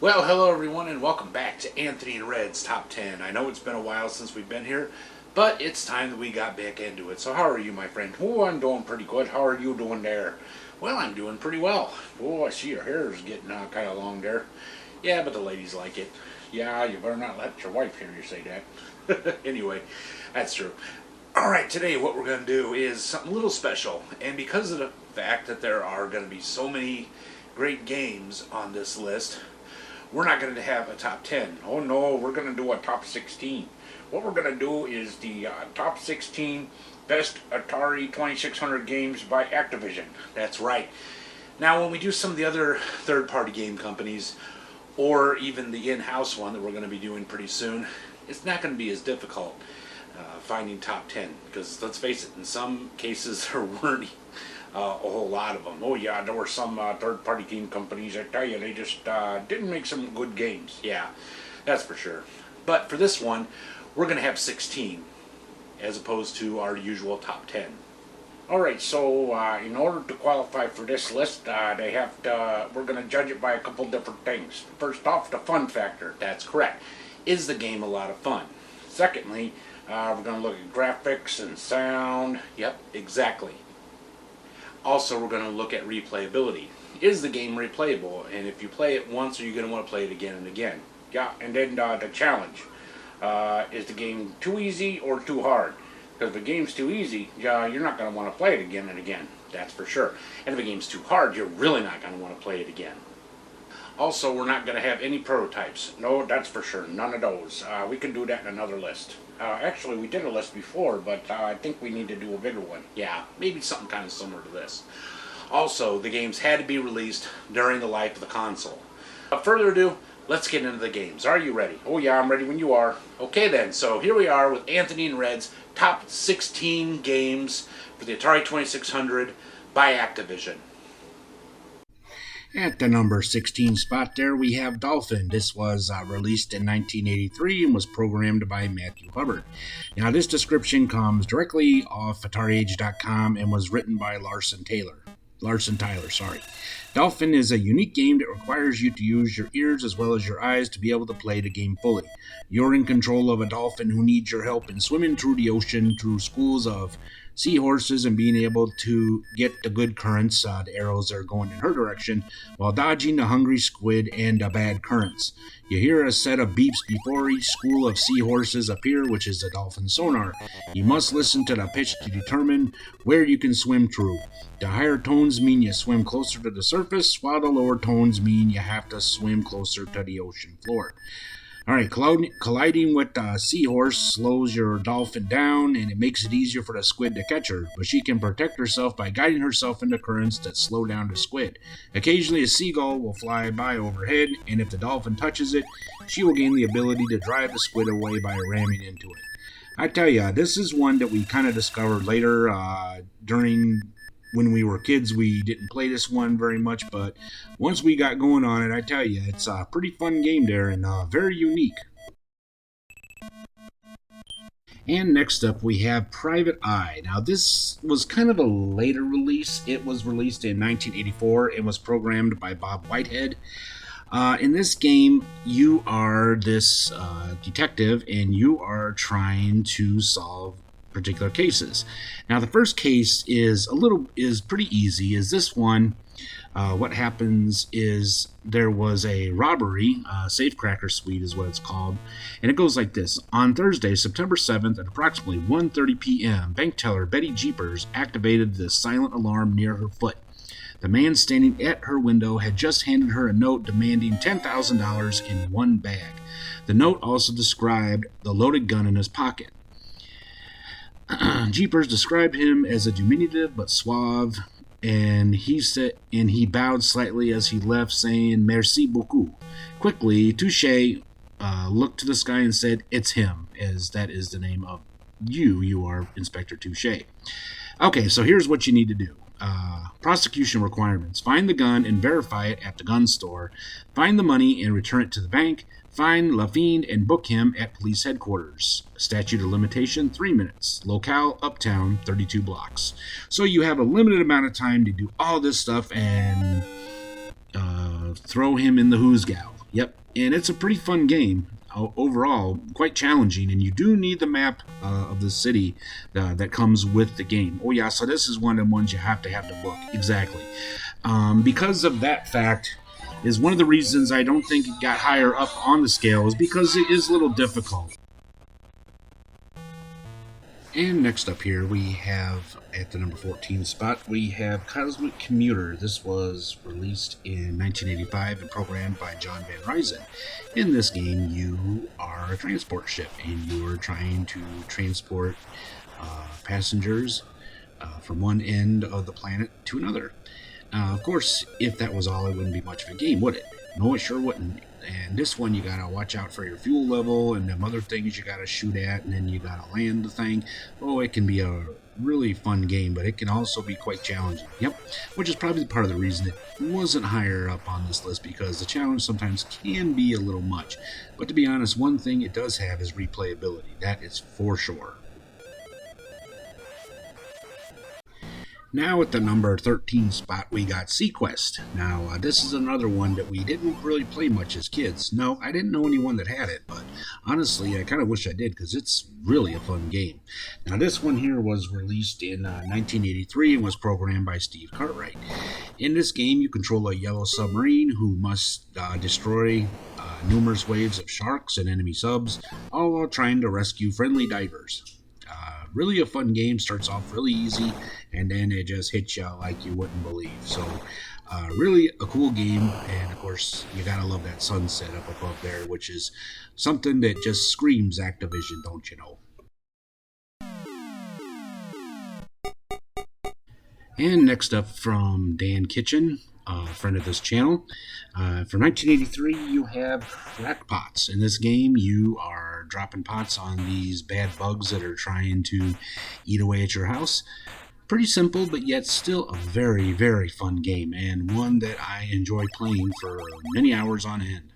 Well, hello everyone, and welcome back to Anthony and Red's Top 10. I know it's been a while since we've been here, but it's time that we got back into it. So how are you, my friend? Oh, I'm doing pretty good. How are you doing there? Well, I'm doing pretty well. Oh, I see your hair is getting kind of long there. Yeah, but the ladies like it. Yeah, you better not let your wife hear you say that. Anyway, that's true. Alright, today what we're going to do is something a little special. And because of the fact that there are going to be so many great games on this list, we're not going to have a top 10. Oh no, we're going to do a top 16. What we're going to do is the top 16 best Atari 2600 games by Activision. That's right. Now when we do some of the other third-party game companies, or even the in-house one that we're going to be doing pretty soon, it's not going to be as difficult finding top 10. Because let's face it, in some cases there weren't a whole lot of them. Oh yeah, there were some third-party game companies, I tell you, they just didn't make some good games. Yeah, that's for sure. But for this one, we're going to have 16, as opposed to our usual top 10. Alright, so in order to qualify for this list, we're going to judge it by a couple different things. First off, the fun factor. That's correct. Is the game a lot of fun? Secondly, we're going to look at graphics and sound. Yep, exactly. Also, we're going to look at replayability. Is the game replayable? And if you play it once, are you going to want to play it again and again? Yeah, and then the challenge. Is the game too easy or too hard? Because if the game's too easy, you're not going to want to play it again and again. That's for sure. And if the game's too hard, you're really not going to want to play it again. Also, we're not going to have any prototypes. No, that's for sure. None of those. We can do that in another list. Actually, we did a list before, but I think we need to do a bigger one. Yeah, maybe something kind of similar to this. Also, the games had to be released during the life of the console. Without further ado, let's get into the games. Are you ready? Oh yeah, I'm ready when you are. Okay then, so here we are with Anthony and Red's top 16 games for the Atari 2600 by Activision. At the number 16 spot there, we have Dolphin. This was released in 1983 and was programmed by Matthew Hubbard. Now, this description comes directly off AtariAge.com and was written by Larson Tyler. Dolphin is a unique game that requires you to use your ears as well as your eyes to be able to play the game fully. You're in control of a dolphin who needs your help in swimming through the ocean through schools of seahorses and being able to get the good currents, the arrows that are going in her direction, while dodging the hungry squid and the bad currents. You hear a set of beeps before each school of seahorses appear, which is the dolphin sonar. You must listen to the pitch to determine where you can swim through. The higher tones mean you swim closer to the surface, while the lower tones mean you have to swim closer to the ocean floor. Alright, colliding with the seahorse slows your dolphin down, and it makes it easier for the squid to catch her, but she can protect herself by guiding herself into currents that slow down the squid. Occasionally a seagull will fly by overhead, and if the dolphin touches it, she will gain the ability to drive the squid away by ramming into it. I tell ya, this is one that we kind of discovered later when we were kids. We didn't play this one very much, but once we got going on it, I tell you, it's a pretty fun game there and very unique. And next up, we have Private Eye. Now, this was kind of a later release. It was released in 1984 and was programmed by Bob Whitehead. In this game, you are this detective, and you are trying to solve particular cases. Now, the first case is pretty easy. Is this one? What happens is there was a robbery, safecracker suite is what it's called, and it goes like this. On Thursday, September 7th at approximately 1:30 p.m., bank teller Betty Jeepers activated the silent alarm near her foot. The man standing at her window had just handed her a note demanding $10,000 in one bag. The note also described the loaded gun in his pocket. Jeepers described him as a diminutive but suave, and he bowed slightly as he left, saying "Merci beaucoup." Quickly, Touche looked to the sky and said, "It's him," as that is the name of you. You are Inspector Touche. Okay, so here's what you need to do. Prosecution requirements. Find the gun and verify it at the gun store. Find the money and return it to the bank. Find LaFiend and book him at police headquarters. Statute of limitation, 3 minutes. Locale, Uptown, 32 blocks. So you have a limited amount of time to do all this stuff and throw him in the who's gal. Yep, and it's a pretty fun game. Overall, quite challenging, and you do need the map of the city that comes with the game. Oh yeah, so this is one of the ones you have to have the book. Exactly. Because of that fact, is one of the reasons I don't think it got higher up on the scale is because it is a little difficult. And next up here, we have at the number 14 spot, we have Cosmic Commuter. This was released in 1985 and programmed by John Van Ryzen. In this game, you are a transport ship and you are trying to transport passengers from one end of the planet to another. Of course, if that was all, it wouldn't be much of a game, would it? No, it sure wouldn't. And this one, you gotta watch out for your fuel level and them other things you gotta shoot at, and then you gotta land the thing. Oh, it can be a really fun game, but it can also be quite challenging. Yep, which is probably part of the reason it wasn't higher up on this list, because the challenge sometimes can be a little much. But to be honest, one thing it does have is replayability. That is for sure. Now at the number 13 spot, we got Sequest. Now, this is another one that we didn't really play much as kids. No, I didn't know anyone that had it, but honestly, I kind of wish I did because it's really a fun game. Now, this one here was released in 1983 and was programmed by Steve Cartwright. In this game, you control a yellow submarine who must destroy numerous waves of sharks and enemy subs, all while trying to rescue friendly divers. Really a fun game. Starts off really easy, and then it just hits you like you wouldn't believe. So, really a cool game, and of course, you gotta love that sunset up above there, which is something that just screams Activision, don't you know? And next up from Dan Kitchen, a friend of this channel. For 1983, you have Crackpots. In this game, you are dropping pots on these bad bugs that are trying to eat away at your house. Pretty simple, but yet still a very, very fun game, and one that I enjoy playing for many hours on end.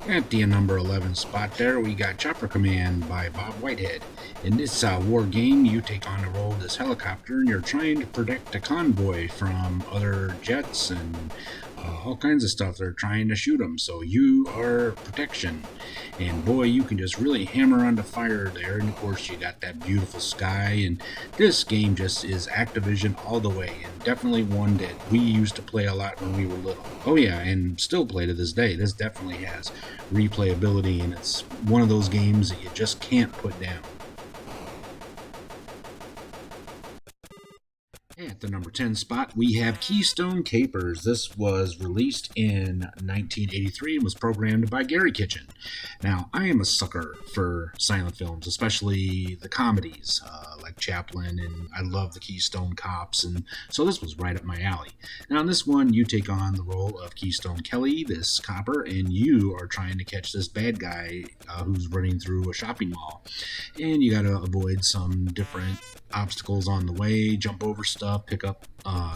At the number 11 spot there, we got Chopper Command by Bob Whitehead. In this war game, you take on the role of this helicopter, and you're trying to protect a convoy from other jets and all kinds of stuff. They're trying to shoot them, so you are protection. And boy, you can just really hammer on the fire there. And of course, you got that beautiful sky. And this game just is Activision all the way, and definitely one that we used to play a lot when we were little. Oh yeah, and still play to this day. This definitely has replayability, and it's one of those games that you just can't put down. At the number 10 spot, we have Keystone Capers. This was released in 1983 and was programmed by Gary Kitchen. Now, I am a sucker for silent films, especially the comedies like Chaplin, and I love the Keystone Cops, and so this was right up my alley. Now, in this one, you take on the role of Keystone Kelly, this copper, and you are trying to catch this bad guy who's running through a shopping mall. And you gotta avoid some different obstacles on the way, jump over stuff, pick up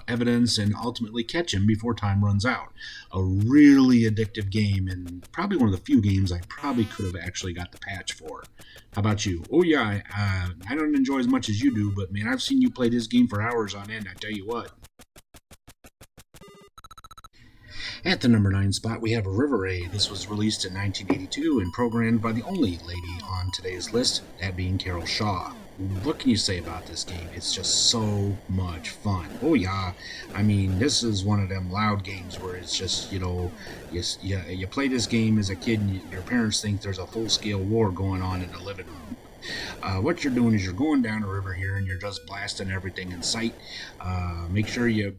evidence, and ultimately catch him before time runs out. A really addictive game, and probably one of the few games I probably could have actually got the patch for. How about you? Oh yeah, I don't enjoy as much as you do, but man, I've seen you play this game for hours on end, I tell you what. At the number 9 spot, we have River Raid. This was released in 1982 and programmed by the only lady on today's list, that being Carol Shaw. What can you say about this game? It's just so much fun. Oh yeah, I mean, this is one of them loud games where it's just, you play this game as a kid and your parents think there's a full-scale war going on in the living room. What you're doing is you're going down a river here and you're just blasting everything in sight. Make sure you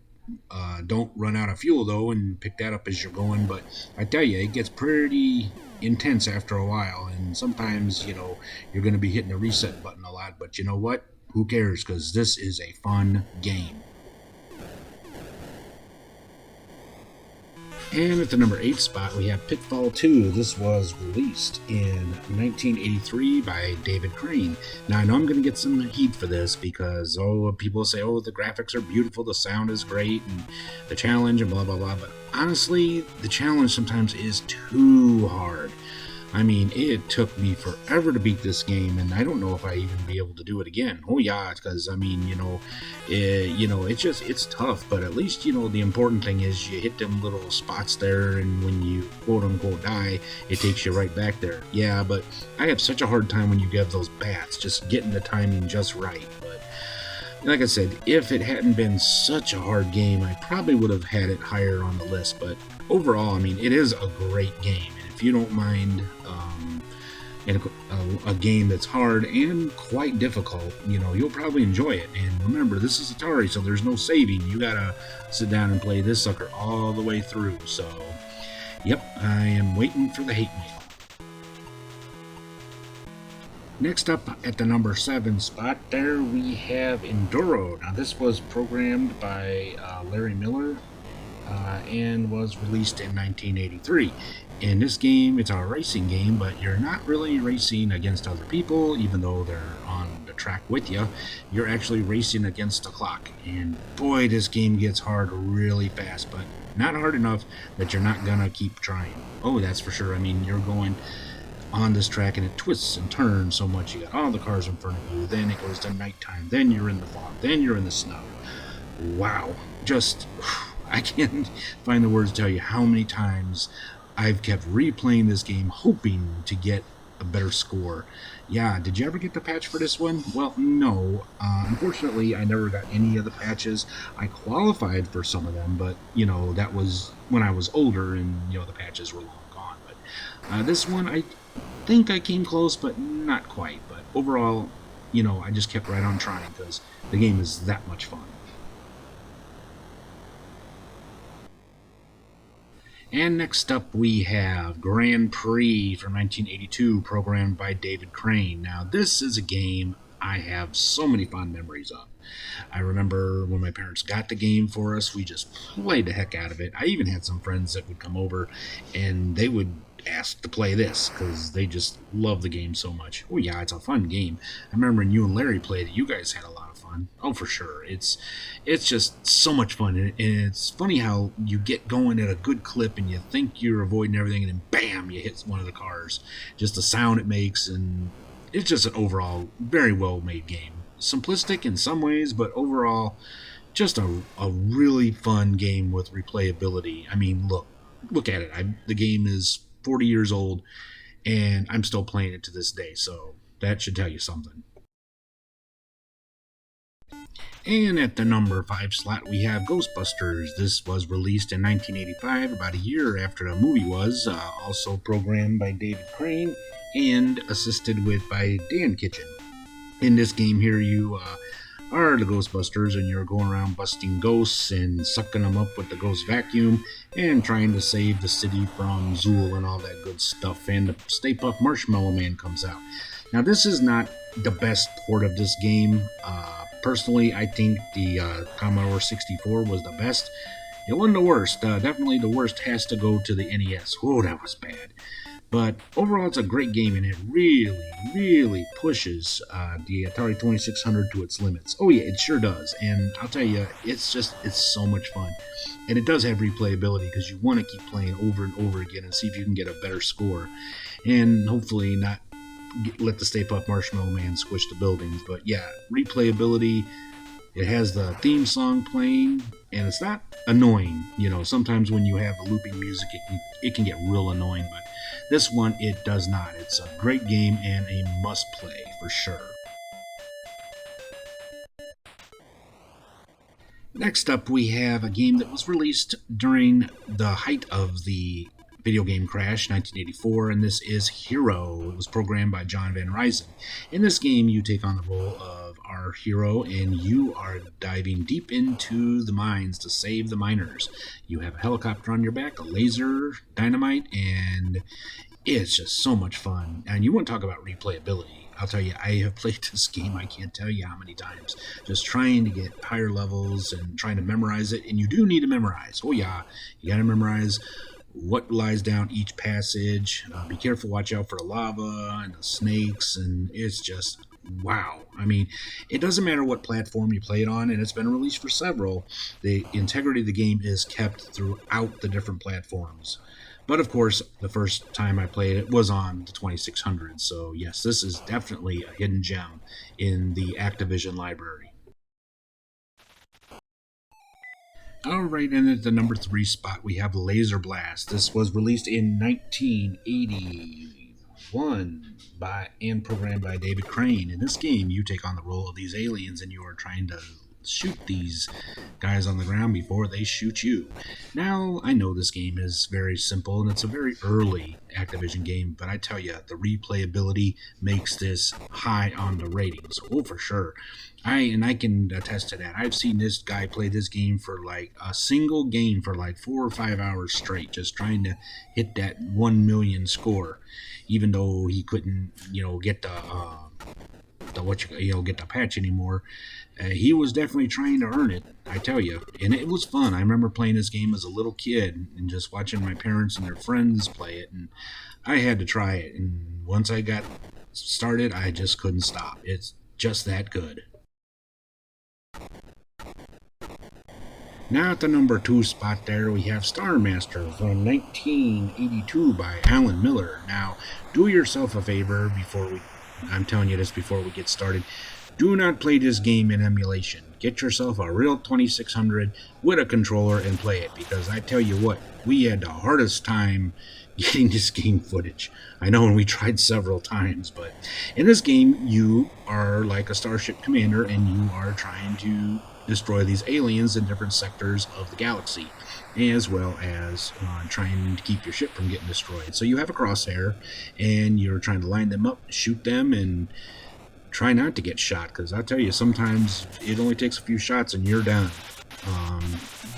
don't run out of fuel though, and pick that up as you're going. But I tell you, it gets pretty intense after a while, and sometimes you're going to be hitting the reset button a lot, but you know what, who cares, because this is a fun game. And at the number 8 spot, we have Pitfall 2. This was released in 1983 by David Crane. Now, I know I'm going to get some heat for this because, people say, the graphics are beautiful, the sound is great, and the challenge, and blah, blah, blah. But honestly, the challenge sometimes is too hard. I mean, it took me forever to beat this game, and I don't know if I even be able to do it again. Oh yeah, because I mean, it's tough, but at least the important thing is you hit them little spots there, and when you quote unquote die, it takes you right back there. Yeah, but I have such a hard time when you get those bats, just getting the timing just right. But like I said, if it hadn't been such a hard game, I probably would have had it higher on the list. But overall, I mean, it is a great game, and if you don't mind. And a game that's hard and quite difficult, you'll probably enjoy it. And remember, this is Atari, so there's no saving. You gotta sit down and play this sucker all the way through. So, yep, I am waiting for the hate mail. Next up at the number 7 spot, there we have Enduro. Now, this was programmed by Larry Miller and was released in 1983. In this game, it's a racing game, but you're not really racing against other people, even though they're on the track with you. You're actually racing against the clock. And boy, this game gets hard really fast, but not hard enough that you're not gonna keep trying. Oh, that's for sure. I mean, you're going on this track and it twists and turns so much. You got all the cars in front of you, then it goes to nighttime, then you're in the fog, then you're in the snow. Wow. Just, I can't find the words to tell you how many times I've kept replaying this game hoping to get a better score. Yeah, did you ever get the patch for this one? Well, no. Unfortunately, I never got any of the patches. I qualified for some of them, but, that was when I was older and, the patches were long gone. But this one, I think I came close, but not quite. But overall, I just kept right on trying because the game is that much fun. And next up we have Grand Prix from 1982, programmed by David Crane. Now this is a game I have so many fond memories of. I remember when my parents got the game for us, we just played the heck out of it. I even had some friends that would come over and they would ask to play this because they just love the game so much. Oh yeah, it's a fun game. I remember when you and Larry played it, you guys had a lot of fun. Oh, for sure. It's just so much fun. And it's funny how you get going at a good clip and you think you're avoiding everything and then bam, you hit one of the cars. Just the sound it makes, and it's just an overall very well made game. Simplistic in some ways, but overall just a really fun game with replayability. I mean, look at it. The game is 40 years old and I'm still playing it to this day, so that should tell you something. And at the number 5 slot, we have Ghostbusters. This was released in 1985, about a year after the movie was. Also programmed by David Crane and assisted with by Dan Kitchen. In this game here, you are the Ghostbusters, and you're going around busting ghosts and sucking them up with the ghost vacuum and trying to save the city from Zool and all that good stuff. And the Stay Puft Marshmallow Man comes out. Now, this is not the best port of this game. Personally, I think the Commodore 64 was the best. It wasn't the worst. Definitely the worst has to go to the NES. Oh, that was bad. But overall, it's a great game, and it really, really pushes the Atari 2600 to its limits. Oh yeah, it sure does. And I'll tell you, it's so much fun. And it does have replayability because you want to keep playing over and over again and see if you can get a better score. And hopefully not let the Stay Puft Marshmallow Man squish the buildings. But yeah, replayability. It has the theme song playing, and it's not annoying. Sometimes when you have the looping music, it can get real annoying, but this one, it does not. It's a great game and a must-play for sure. Next up, we have a game that was released during the height of the video game crash, 1984, and this is Hero. It was programmed by John Van Ryzen. In this game, you take on the role of our hero, and you are diving deep into the mines to save the miners. You have a helicopter on your back, a laser, dynamite, and it's just so much fun. And you want to talk about replayability. I'll tell you, I have played this game, I can't tell you how many times, just trying to get higher levels and trying to memorize it. And you do need to memorize. Oh yeah, you got to memorize what lies down each passage. Be careful, watch out for the lava and the snakes, and it's just Wow. I mean, it doesn't matter what platform you play it on, and it's been released for several. The integrity of the game is kept throughout the different platforms. But of course, the first time I played it was on the 2600. So, yes, this is definitely a hidden gem in the Activision library. All right, and at the number three spot, we have Laser Blast. This was released in 1981 by and programmed by David Crane. In this game, you take on the role of these aliens, and you are trying to shoot these guys on the ground before they shoot you. Now, I know this game is very simple, and it's a very early Activision game, but I tell you, the replayability makes this high on the ratings. Oh, for sure. I can attest to that. I've seen this guy play this game for like a single game for like 4 or 5 hours straight, just trying to hit that 1 million score, even though he couldn't, get get the patch anymore. He was definitely trying to earn it, I tell you, and it was fun. I remember playing this game as a little kid and just watching my parents and their friends play it, and I had to try it. And once I got started, I just couldn't stop. It's just that good. Now at the number two spot there, we have Star Master from 1982 by Alan Miller. Now, do yourself a favor I'm telling you this before we get started. Do not play this game in emulation. Get yourself a real 2600 with a controller and play it, because I tell you what, we had the hardest time getting this game footage. I know, and we tried several times, but in this game, you are like a starship commander and you are trying to destroy these aliens in different sectors of the galaxy, as well as trying to keep your ship from getting destroyed. So you have a crosshair, and you're trying to line them up, shoot them, and try not to get shot, because I tell you, sometimes it only takes a few shots and you're done.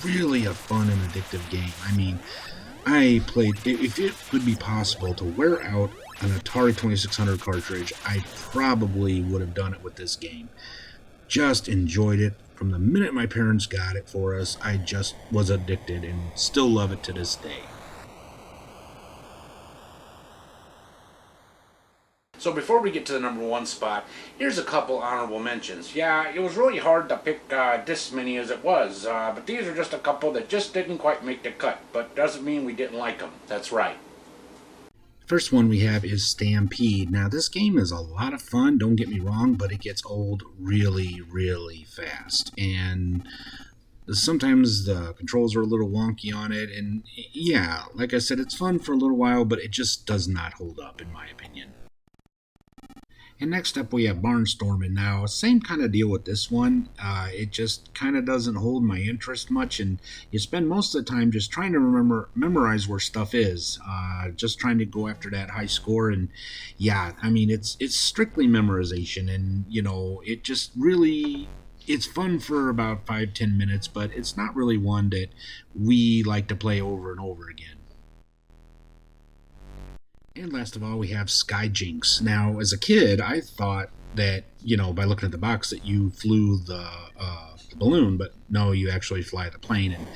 Really a fun and addictive game. I mean, I played, if it could be possible to wear out an Atari 2600 cartridge, I probably would have done it with this game. Just enjoyed it. From the minute my parents got it for us, I just was addicted and still love it to this day. So before we get to the number one spot, here's a couple honorable mentions. Yeah, it was really hard to pick this many as it was, but these are just a couple that just didn't quite make the cut, but doesn't mean we didn't like them. That's right. First one we have is Stampede. Now, this game is a lot of fun, don't get me wrong, but it gets old really, really fast. And sometimes the controls are a little wonky on it. And yeah, like I said, it's fun for a little while, but it just does not hold up, in my opinion. And next up, we have Barnstorming. Now, same kind of deal with this one. It just kind of doesn't hold my interest much, and you spend most of the time just trying to memorize where stuff is, just trying to go after that high score. And yeah, I mean, it's strictly memorization, and it just really. It's fun for about 5-10 minutes, but it's not really one that we like to play over and over again. And last of all, we have Skyjinx. Now, as a kid, I thought that, by looking at the box, that you flew the balloon, but no, you actually fly the plane. And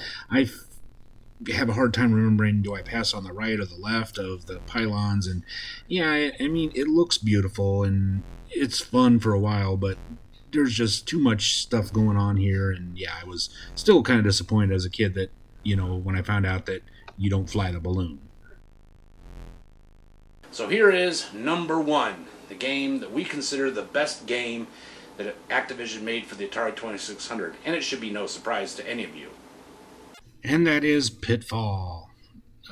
have a hard time remembering, do I pass on the right or the left of the pylons? And yeah, I mean, it looks beautiful and it's fun for a while, but there's just too much stuff going on here. And yeah, I was still kind of disappointed as a kid that, when I found out that you don't fly the balloon. So here is number one, the game that we consider the best game that Activision made for the Atari 2600, and it should be no surprise to any of you. And that is Pitfall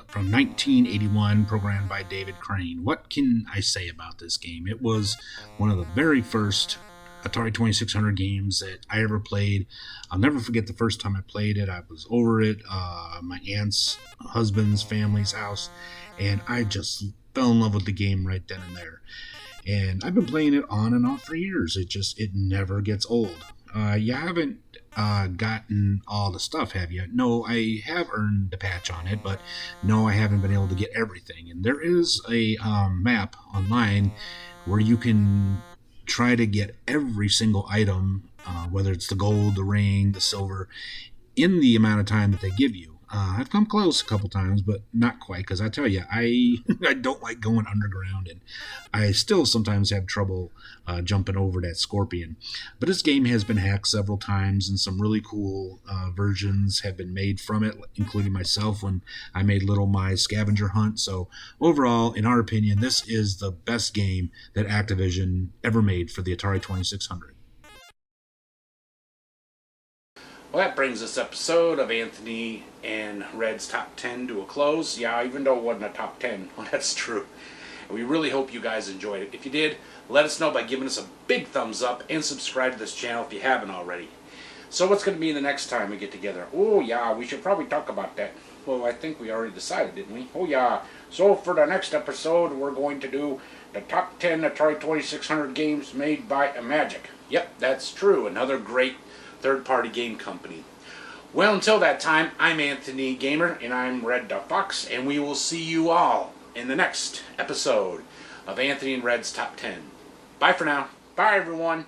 from 1981, programmed by David Crane. What can I say about this game? It was one of the very first Atari 2600 games that I ever played. I'll never forget the first time I played it. I was over at my aunt's husband's family's house, and I just fell in love with the game right then and there. And I've been playing it on and off for years. It never gets old. You haven't gotten all the stuff, have you? No, I have earned the patch on it, but no, I haven't been able to get everything. And there is a map online where you can try to get every single item, whether it's the gold, the ring, the silver, in the amount of time that they give you. I've come close a couple times, but not quite, because I tell you, I I don't like going underground, and I still sometimes have trouble jumping over that scorpion. But this game has been hacked several times, and some really cool versions have been made from it, including myself when I made Little My Scavenger Hunt. So overall, in our opinion, this is the best game that Activision ever made for the Atari 2600. Well, that brings this episode of Anthony and Red's Top 10 to a close. Yeah, even though it wasn't a top 10. Well, that's true. We really hope you guys enjoyed it. If you did, let us know by giving us a big thumbs up and subscribe to this channel if you haven't already. So what's going to be the next time we get together? Oh, yeah, we should probably talk about that. Well, I think we already decided, didn't we? Oh, yeah. So for the next episode, we're going to do the top 10 Atari 2600 games made by Magic. Yep, that's true. Another great third-party game company. Well, until that time, I'm Anthony Gamer, and I'm Red the Fox, and we will see you all in the next episode of Anthony and Red's Top 10. Bye for now. Bye, everyone.